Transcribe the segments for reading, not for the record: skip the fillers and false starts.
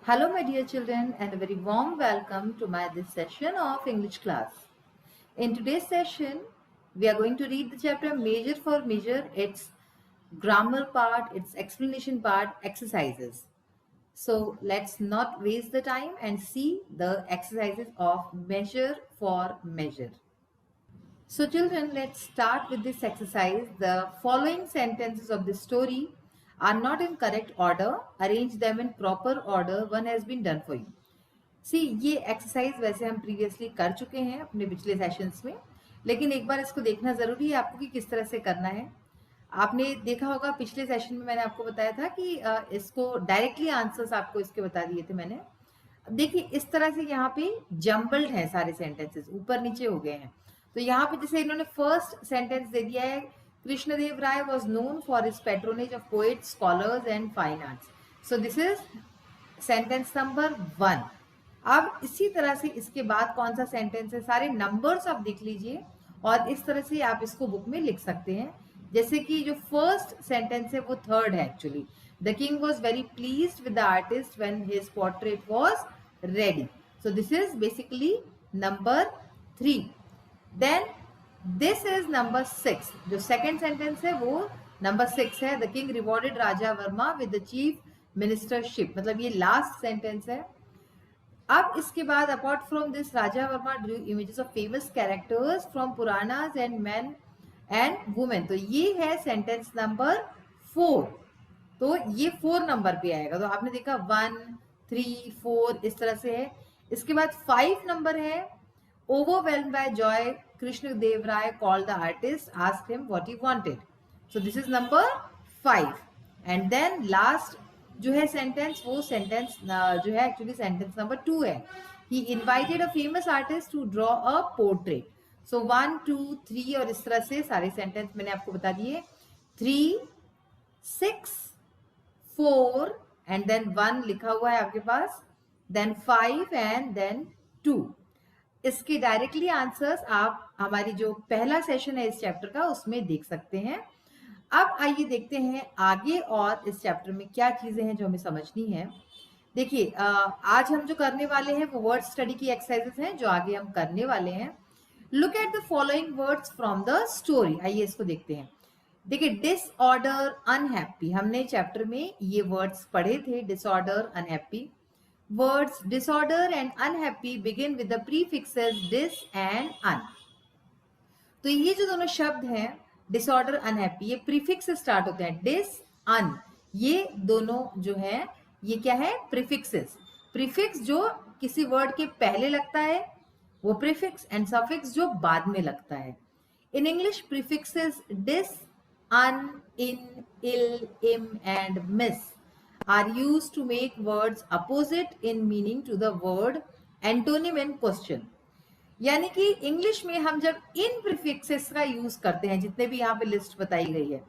Hello, my dear children, and a very warm welcome to this session of English class. In today's session, we are going to read the chapter Measure for Measure, its grammar part, its explanation part, exercises. So let's not waste the time and see the exercises of Measure for Measure. So children, let's start with this exercise. The following sentences of the story are not in correct order. Arrange them in proper order. One has been done for you. सी ये exercise वैसे हम previously कर चुके हैं अपने पिछले sessions में, लेकिन एक बार इसको देखना ज़रूरी है आपको कि किस तरह से करना है। आपने देखा होगा पिछले सेशन में मैंने आपको बताया था कि इसको डायरेक्टली आंसर्स आपको इसके बता दिए थे मैंने। देखिए इस तरह से यहाँ पे जम्बल्ड है सारे सेंटेंसेस, ऊपर नीचे हो गए हैं। तो यहाँ पे जैसे इन्होंने फर्स्ट सेंटेंस दे दिया है, Krishnadev Raya was known for his patronage of poets, scholars and fine arts. So this is sentence number 1। अब इसी तरह से इसके बाद कौन सा सेंटेंस है, सारे नंबर्स आप देख लीजिए और इस तरह से आप इसको बुक में लिख सकते हैं। जैसे कि जो फर्स्ट सेंटेंस है वो थर्ड है actually. The king was very pleased with the artist when his portrait was ready. So this is basically number 3। Then this is number 6। जो सेकेंड सेंटेंस है वो नंबर 6 है। The king rewarded Raja Varma with the chief ministership, मतलब ये last sentence है। अब इसके बाद apart from this Raja Varma drew images of famous characters from Puranas and man and women. तो ये है सेंटेंस नंबर 4। तो ये 4 नंबर पे आएगा। तो आपने देखा 1, 3, 4 इस तरह से है। इसके बाद 5 नंबर है। Overwhelmed by joy Krishnadev Rai called the artist, asked him what he wanted. So this is number 5। And then last जो है सेंटेंस, वो सेंटेंस जो है एक्चुअली सेंटेंस नंबर 2 है। He invited a famous artist to draw a portrait. So 1, 2, 3 और इस तरह से सारे सेंटेंस मैंने आपको बता दिए। 3, 6, 4 एंड देन 1 लिखा हुआ है आपके पास, देन 5 एंड देन 2। इसके डायरेक्टली आंसर्स आप हमारी जो पहला सेशन है इस चैप्टर का उसमें देख सकते हैं। अब आइए देखते हैं आगे और इस चैप्टर में क्या चीजें हैं जो हमें समझनी है। देखिए आज हम जो करने वाले हैं वो वर्ड स्टडी की एक्सरसाइजेस हैं जो आगे हम करने वाले हैं। Look at the following words from the story. आइए इसको देखते हैं। देखिए डिसऑर्डर, अनहैप्पी, हमने चैप्टर में ये वर्ड्स पढ़े थे। Disorder, unhappy. Words disorder and unhappy begin with the prefixes dis and un. तो ये जो दोनों शब्द हैं डिसऑर्डर, अनहैप्पी, ये प्रीफिक्स से स्टार्ट होते हैं। डिस, अन, ये दोनों जो है ये क्या है, प्रीफिक्सेस। प्रीफिक्स जो किसी वर्ड के पहले लगता है वो प्रीफिक्स, एंड सफिक्स जो बाद में लगता है। इन इंग्लिश प्रीफिक्सेस डिस, अन, इन, इल, इम and miss are used to make words opposite in meaning to the word antonym in question। यानी कि इंग्लिश में हम जब इन प्रीफिक्सेस का यूज करते हैं, जितने भी यहाँ पे लिस्ट बताई गई है,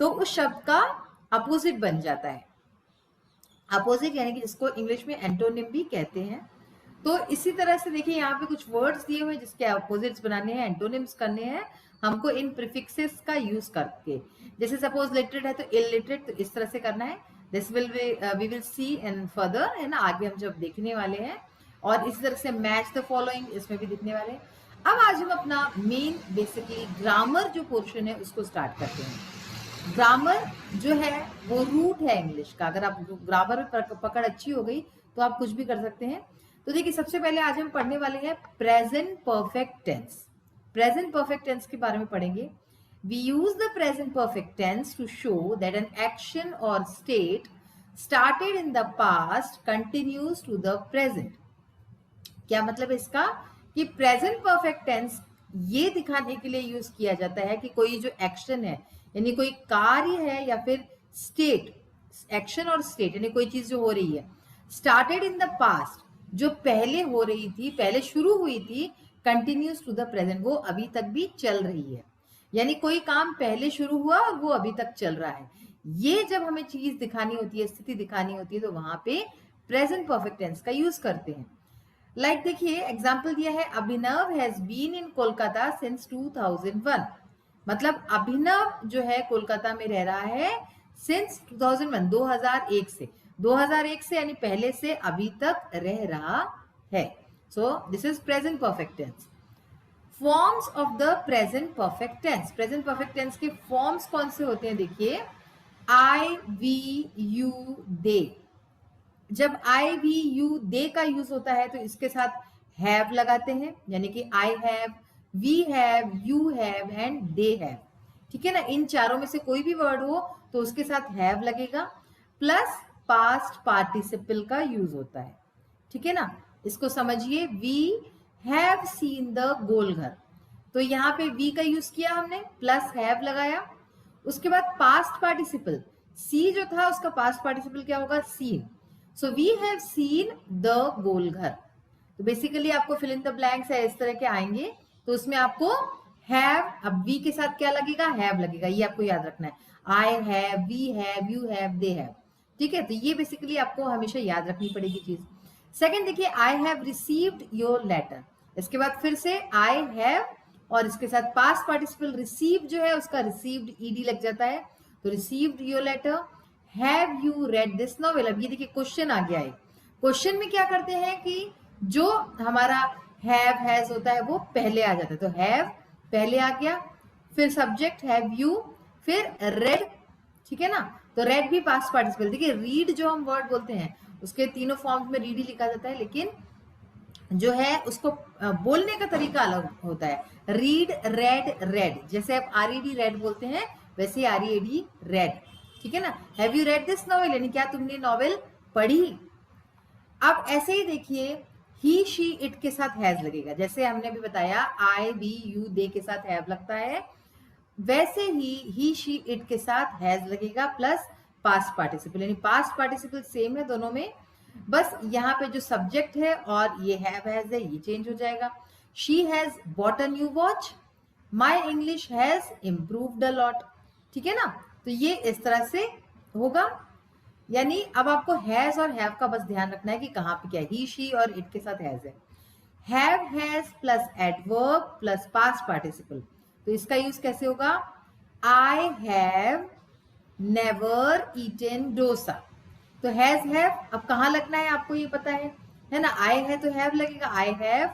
तो उस शब्द का अपोजिट बन जाता है। अपोजिट यानी कि जिसको इंग्लिश में एंटोनिम भी कहते हैं। तो इसी तरह से देखिए यहाँ पे कुछ वर्ड्स दिए हुए जिसके अपोजिट्स बनाने हैं, एंटोनिम्स करने हैं हमको इन प्रीफिक्सेस का यूज करके। जैसे सपोज लिटरेट है तो इलिटरेट, तो इस तरह से करना है। This will we will see in further, है ना, आगे हम जब देखने वाले हैं। और इसी तरह से मैच द फॉलोइंग, इसमें भी दिखने वाले हैं। अब आज हम अपना मेन बेसिकली ग्रामर जो पोर्शन है उसको स्टार्ट करते हैं। ग्रामर जो है वो रूट है इंग्लिश का। अगर आप ग्रामर में पकड़ अच्छी हो गई तो आप कुछ भी कर सकते हैं। तो देखिए सबसे पहले आज हम पढ़ने वाले हैं present perfect tense. Present perfect tense के बारे में पढ़ेंगे। We use the present perfect tense to show that an action or state started in the past continues to the present। क्या मतलब है इसका, कि प्रेजेंट परफेक्ट टेंस ये दिखाने के लिए यूज किया जाता है कि कोई जो एक्शन है, यानी कोई कार्य है या फिर स्टेट, एक्शन और स्टेट यानी कोई चीज जो हो रही है, स्टार्टेड इन द पास्ट, जो पहले हो रही थी, पहले शुरू हुई थी, कंटिन्यूज टू द प्रेजेंट, वो अभी तक भी चल रही है। यानी कोई काम पहले शुरू हुआ और वो अभी तक चल रहा है। ये जब हमें चीज दिखानी होती है, स्थिति दिखानी होती है, तो वहां पे प्रेजेंट परफेक्ट टेंस का यूज करते हैं। लाइक देखिए एग्जाम्पल दिया है, Abhinav has been in Kolkata since 2001। मतलब अभिनव जो है कोलकाता में रह रहा है सिंस 2001, 2001 से। 2001 से यानी पहले से अभी तक रह रहा है. So this is present perfect tense. Forms of the present perfect tense. Present perfect tense के फॉर्म्स कौन से होते हैं? देखिए, आई वी यू दे. जब आई वी यू दे का यूज होता है तो इसके साथ हैव लगाते हैं, यानी कि I have, we have, you have and they have. ठीक है ना. इन चारों में से कोई भी वर्ड हो तो उसके साथ हैव लगेगा, प्लस पास्ट पार्टिसिपल का यूज होता है. ठीक है ना. इसको समझिए, we have seen the Golghar. तो यहाँ पे वी का यूज किया हमने, प्लस हैव लगाया. उसके बाद पास्ट पार्टिसिपल, सी जो था उसका पास्ट पार्टिसिपल क्या होगा? Seen. So we have seen the Golghar. तो बेसिकली आपको फिल इन द ब्लैंक्स है इस तरह के आएंगे, तो उसमें आपको हैव, अब वी के साथ क्या लगेगा? हैव लगेगा. ये आपको याद रखना है. I have, we have, you have, they have. ठीक है. तो ये बेसिकली आपको हमेशा याद रखनी पड़ेगी चीज. सेकंड देखिए, I have received your letter. इसके बाद फिर से आई हैव और इसके साथ पास्ट पार्टिसिपल रिसीव जो है उसका रिसीव्ड ईडी लग जाता है, तो received your letter. Have you read this novel. अब ये देखिए क्वेश्चन आ गया है. क्वेश्चन में क्या करते हैं कि जो हमारा हैव हैज होता है वो पहले आ जाता है, तो हैव पहले आ गया, फिर सब्जेक्ट हैव यू, फिर रेड. ठीक है ना. तो रेड भी पास्ट पार्टिसिपल. देखिए, रीड जो हम वर्ड बोलते हैं उसके तीनों फॉर्म्स में रीड ही लिखा जाता है, लेकिन जो है उसको बोलने का तरीका अलग होता है. Read, red, red. जैसे आप आरईडी रेड बोलते हैं वैसे ही आरईडी रेड. ठीक है ना. Have you read this novel, यानी क्या तुमने नॉवेल पढ़ी. अब ऐसे ही देखिए, ही शी इट के साथ हैज लगेगा. जैसे हमने भी बताया आई वी यू दे के साथ हैव लगता है, वैसे ही शी इट के साथ हैज लगेगा, प्लस पास्ट पार्टिसिपल. यानी पास्ट पार्टिसिपल सेम है दोनों में, बस यहाँ पे जो सब्जेक्ट है और ये हैव हैज है ये चेंज हो जाएगा. She has bought a new watch. My English has improved a lot. ठीक है ना. तो ये इस तरह से होगा. यानी अब आपको हैज और हैव का बस ध्यान रखना है कि कहाँ पे क्या है. ही शी और इट के साथ हैज है. Have has plus adverb plus past participle. तो इसका यूज कैसे होगा? I have never eaten dosa. तो हैज हैव अब कहाँ लगना है आपको ये पता है ना. आई है तो हैव लगेगा. I have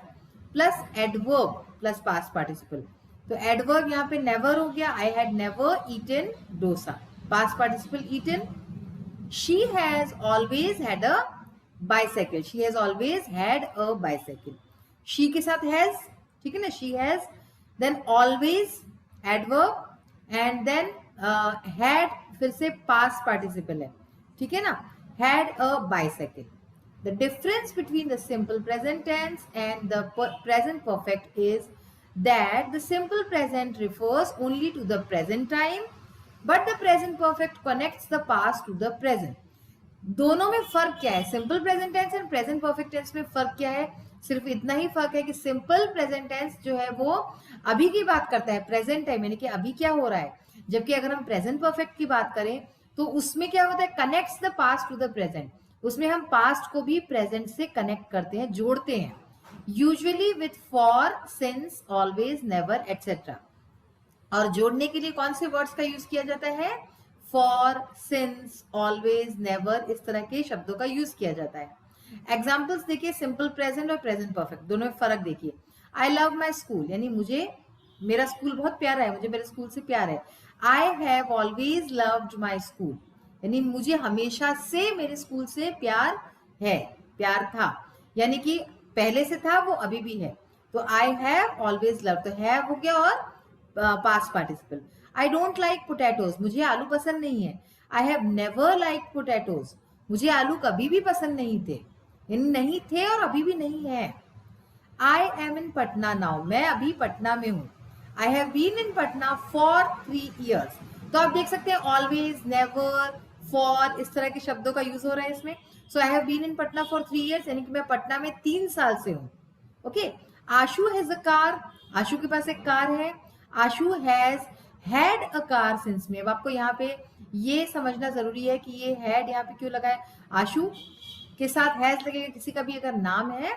plus adverb plus past participle. तो एडवर्ब यहाँ पे नेवर हो गया. I had never eaten dosa. Past participle eaten. She has always had a bicycle. She has always had a bicycle. She के साथ has. ठीक है ना. She has, then always adverb and then had फिर से past participle है. ठीक है ना. Had a bicycle. The difference between the simple present tense and the present perfect is that the simple present refers only to the present time, but the present perfect connects the past to the present. दोनों में फर्क क्या है? Simple present tense and present perfect tense में फर्क क्या है? सिर्फ इतना ही फर्क है कि सिंपल प्रेजेंट टेंस जो है वो अभी की बात करता है, प्रेजेंट टाइम, यानी कि अभी क्या हो रहा है. जबकि अगर हम प्रेजेंट परफेक्ट की बात करें तो उसमें क्या होता है? Connects the past to the present. उसमें हम पास्ट को भी प्रेजेंट से कनेक्ट करते हैं, जोड़ते हैं, usually with for, since, always, never etcetera. और जोड़ने के लिए कौन से वर्ड्स का यूज किया जाता है? फॉर, सिंस, ऑलवेज, नेवर, इस तरह के शब्दों का यूज किया जाता है. एग्जाम्पल्स देखिए, सिंपल प्रेजेंट और प्रेजेंट परफेक्ट दोनों में फर्क देखिए. आई लव माई स्कूल, यानी मुझे मेरा स्कूल बहुत प्यारा है, मुझे मेरे स्कूल से प्यार है. I have always loved my school, यानी मुझे हमेशा से मेरे स्कूल से प्यार है, प्यार था, यानी कि पहले से था वो अभी भी है. तो आई हैव ऑलवेज लव, तो हैव हो गया और past participle. I don't like potatoes, मुझे आलू पसंद नहीं है. I have never like potatoes, मुझे आलू कभी भी पसंद नहीं थे, यानी नहीं थे और अभी भी नहीं है. I am in Patna now, मैं अभी पटना में हूँ. I have been in Patna for 3 years. तो आप देख सकते हैं ऑलवेज, नेवर, फॉर, इस तरह के शब्दों का यूज हो रहा है इसमें. So I have been in Patna for 3 years, यानी कि मैं पटना में 3 साल से हूँ. Okay. Ashu has a car, Ashu के पास एक कार है. Ashu has had a car since May. अब आपको यहाँ पे ये समझना जरूरी है कि ये हैड यहाँ पे क्यों लगा है. आशु के साथ हैज लगेगा, किसी का भी अगर नाम है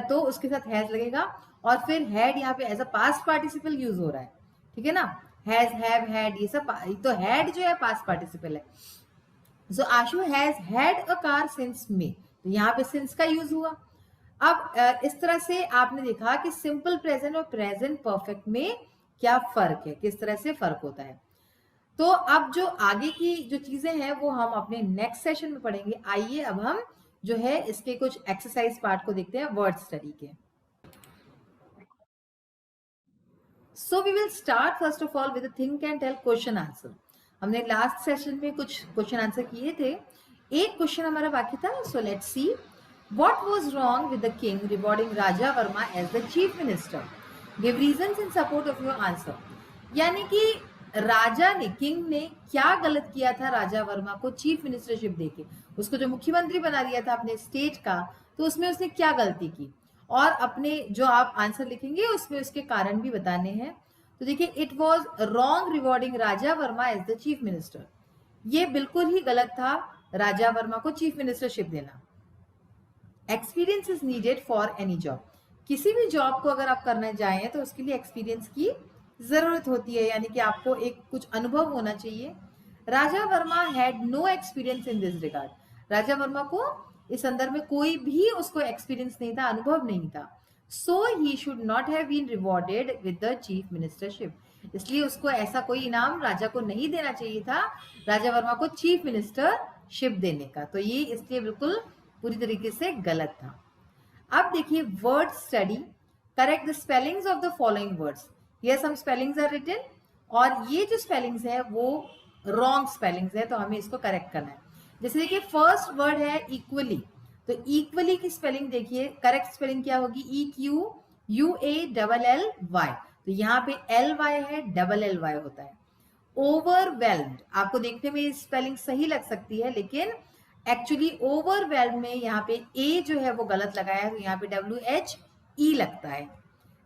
तो उसके साथ हैज लगेगा, और फिर हैड यहाँ पे as a past participle use हो रहा है. ठीक है ना. हैज, हैव, हैड, ये सब तो हैड जो है पास्ट पार्टिसिपल है. So Ashu has had a car since May, तो यहाँ पे सिंस का यूज हुआ। अब इस तरह से आपने देखा कि सिंपल प्रेजेंट और प्रेजेंट परफेक्ट में क्या फर्क है, किस तरह से फर्क होता है। तो अब जो आगे की जो चीजें हैं वो हम अपने नेक्स्ट सेशन में पढ़ेंगे। आइए अब हम जो है इसके कुछ एक्सरसाइज पार्ट को देखते हैं वर्ड स्टडी के। So we will start first of all with think and tell question answer. हमने लास्ट सेशन में कुछ क्वेश्चन आंसर किए थे, एक क्वेश्चन हमारा बाकी था। So let's see what was wrong with the king rewarding Raja Varma as the chief minister, give reasons in support of your answer. यानी कि राजा ने, किंग ने क्या गलत किया था राजा वर्मा को चीफ मिनिस्टरशिप देके, उसको जो मुख्यमंत्री बना दिया था अपने स्टेट का, तो उसमें उसने क्या गलती की, और अपने जो आप आंसर लिखेंगे उसमें उसके कारण भी बताने हैं। तो देखिए, it was wrong rewarding Raja Varma as the chief minister, ये बिल्कुल ही गलत था राजा वर्मा को चीफ मिनिस्टरशिप देना। Experience is needed for any job, किसी भी जॉब को अगर आप करना चाहें तो उसके लिए एक्सपीरियंस की जरूरत होती है, यानी कि आपको एक कुछ अनुभव होना चाहिए। Raja Verma had no experience in this regard, Raja Verma को इस संदर्भ में कोई भी उसको एक्सपीरियंस नहीं था, अनुभव नहीं था। So he should not have been rewarded with the chief ministership, इसलिए उसको ऐसा कोई इनाम राजा को नहीं देना चाहिए था राजा वर्मा को चीफ मिनिस्टरशिप देने का। तो ये इसलिए बिल्कुल पूरी तरीके से गलत था। अब देखिए word study, correct the spellings of the following words. ये सम स्पेलिंग्स आर रिटन, और ये जो स्पेलिंग्स है वो रॉन्ग स्पेलिंग्स है, तो हमें इसको करेक्ट करना है। जैसे देखिए फर्स्ट वर्ड है इक्वली, तो इक्वली की स्पेलिंग देखिए, करेक्ट स्पेलिंग क्या होगी, EQUALLY, तो यहाँ पे LY है, LLY होता है। ओवरवेल्म्ड, आपको देखने में स्पेलिंग सही लग सकती है, लेकिन एक्चुअली ओवरवेल्म में यहाँ पे ए जो है वो गलत लगाया है, तो यहाँ पे WHE लगता है।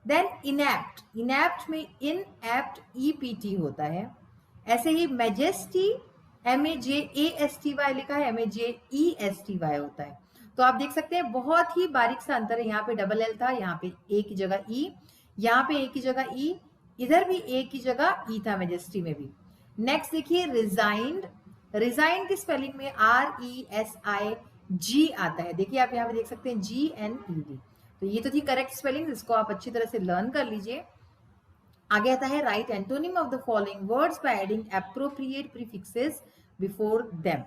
देन इनएप्ट, इनएप्ट में इनएप्ट EPT होता है। ऐसे ही मैजेस्टी MAJASTY लिखा है, MAJESTY होता है। तो आप देख सकते हैं बहुत ही बारीक सा अंतर है, यहाँ पे LL था, यहाँ पे ए की जगह E, यहाँ पे ए की जगह E, इधर भी ए की जगह E था मैजेस्टी में भी। नेक्स्ट देखिए रिजाइंड, रिजाइन की स्पेलिंग में RESIG आता है, देखिए आप यहाँ पे देख सकते हैं GNED। तो ये तो थी करेक्ट स्पेलिंग, इसको आप अच्छी तरह से लर्न कर लीजिए। आगे आता है right antonym of the following words by adding appropriate prefixes before them.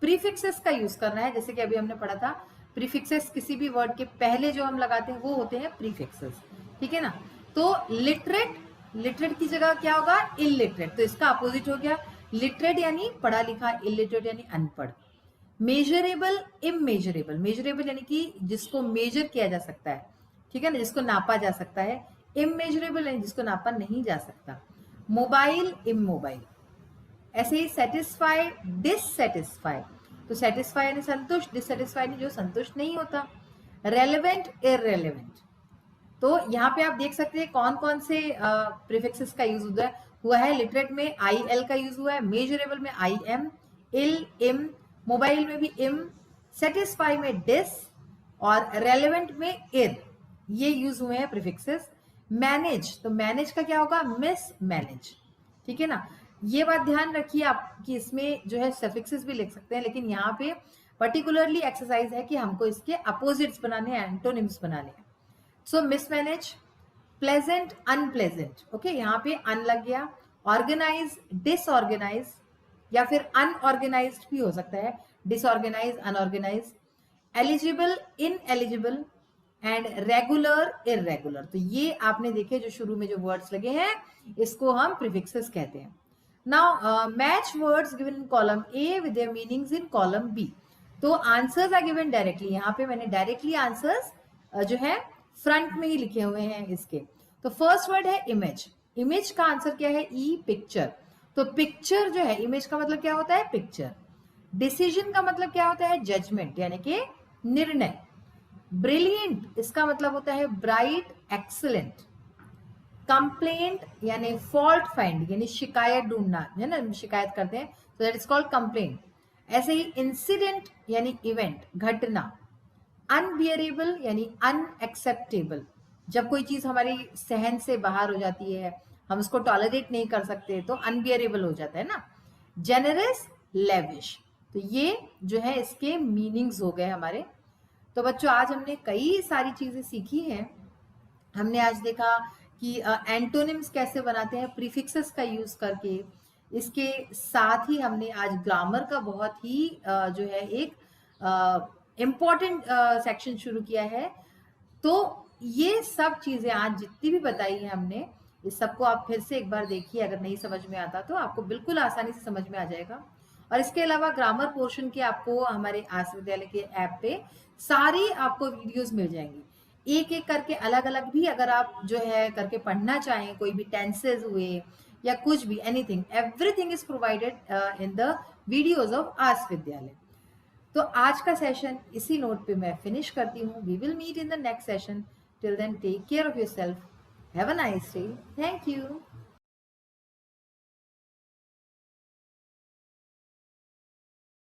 Prefixes का यूज करना है, जैसे कि अभी हमने पढ़ा था, प्रीफिक्सेस किसी भी वर्ड के पहले जो हम लगाते हैं वो होते हैं प्रीफिक्सेस, ठीक है ना। तो लिटरेट, लिटरेट की जगह क्या होगा, इलिटरेट, तो इसका अपोजिट हो गया लिटरेट यानी पढ़ा लिखा, इलिटरेट यानी अनपढ़। मेजरेबल, इमेजरेबल, मेजरेबल यानी कि जिसको मेजर किया जा सकता है, ठीक है ना, जिसको नापा जा सकता है। इमेजरेबल यानी जिसको नापा नहीं जा सकता। Mobile, immobile. ऐसे ही सेटिस्फाई, डिससेटिस्फाई, तो सेटिस्फाई यानी संतुष्ट, डिससेटिस्फाई यानी जो संतुष्ट नहीं होता। रेलेवेंट, इररेलेवेंट, तो यहाँ पे आप देख सकते हैं कौन कौन से प्रीफिक्सेस का यूज हुआ है। लिटरेट में IL का यूज हुआ है, मेजरेबल में IM, इल, इम, मोबाइल में भी इम, सेटिस्फाई में डिस, और रेलेवेंट में इर, ये यूज हुए हैं प्रीफिक्सेस। मैनेज, तो मैनेज का क्या होगा, मिस मैनेज, ठीक है ना। ये बात ध्यान रखिए आप कि इसमें जो है सफिक्सेस भी लिख सकते हैं, लेकिन यहाँ पे पर्टिकुलरली एक्सरसाइज है कि हमको इसके अपोजिट्स बनाने हैं, एंटोनिम्स बनाने हैं। सो मिसमैनेज, प्लेजेंट, अनप्लेजेंट, ओके, यहाँ पे अन लग गया। ऑर्गेनाइज, डिसऑर्गेनाइज, या फिर अनऑर्गेनाइज्ड भी हो सकता है, disorganise, unorganise. Eligible, ineligible, and regular, irregular, तो ये आपने देखे जो शुरू में जो वर्ड्स लगे हैं इसको हम प्रीफिक्सेस कहते हैं। Now match words given in column A with their meanings in column B, तो आंसर्स आर गिवन डायरेक्टली, यहाँ पे मैंने डायरेक्टली आंसर्स जो है फ्रंट में ही लिखे हुए हैं इसके। तो फर्स्ट वर्ड है इमेज, इमेज का आंसर क्या है, ई, पिक्चर, तो पिक्चर जो है, इमेज का मतलब क्या होता है, पिक्चर। डिसीजन का मतलब क्या होता है, जजमेंट यानी कि निर्णय। ब्रिलियंट, इसका मतलब होता है ब्राइट, एक्सीलेंट। कंप्लेंट यानी फॉल्ट फाइंड, यानी शिकायत ढूंढना, है ना, शिकायत करते हैं, तो दैट इज कॉल्ड कंप्लेंट। ऐसे ही इंसिडेंट यानी इवेंट, घटना। अनबियरेबल यानी अनएक्सेप्टेबल, जब कोई चीज हमारी सहन से बाहर हो जाती है, हम उसको टॉलरेट नहीं कर सकते, तो अनबियरेबल हो जाता है ना। जेनरस, लेविश, तो ये जो है इसके मीनिंग्स हो गए हमारे। तो बच्चों आज हमने कई सारी चीजें सीखी हैं। हमने आज देखा कि एंटोनिम्स कैसे बनाते हैं प्रीफिक्सेस का यूज करके। इसके साथ ही हमने आज ग्रामर का बहुत ही जो है एक इम्पॉर्टेंट सेक्शन शुरू किया है। तो ये सब चीजें आज जितनी भी बताई है हमने, इस सबको आप फिर से एक बार देखिए। अगर नहीं समझ में आता तो आपको बिल्कुल आसानी से समझ में आ जाएगा। और इसके अलावा ग्रामर पोर्शन के आपको हमारे आस विद्यालय के ऐप पे सारी आपको वीडियोस मिल जाएंगी, एक एक करके अलग अलग भी। अगर आप जो है करके पढ़ना चाहें, कोई भी टेंसेज हुए या कुछ भी, anything, everything is provided in the videos of आस विद्यालय। तो आज का सेशन इसी नोट पे मैं फिनिश करती हूँ। We will meet in the next session. Till then take care of yourself. Have a nice day. Thank you.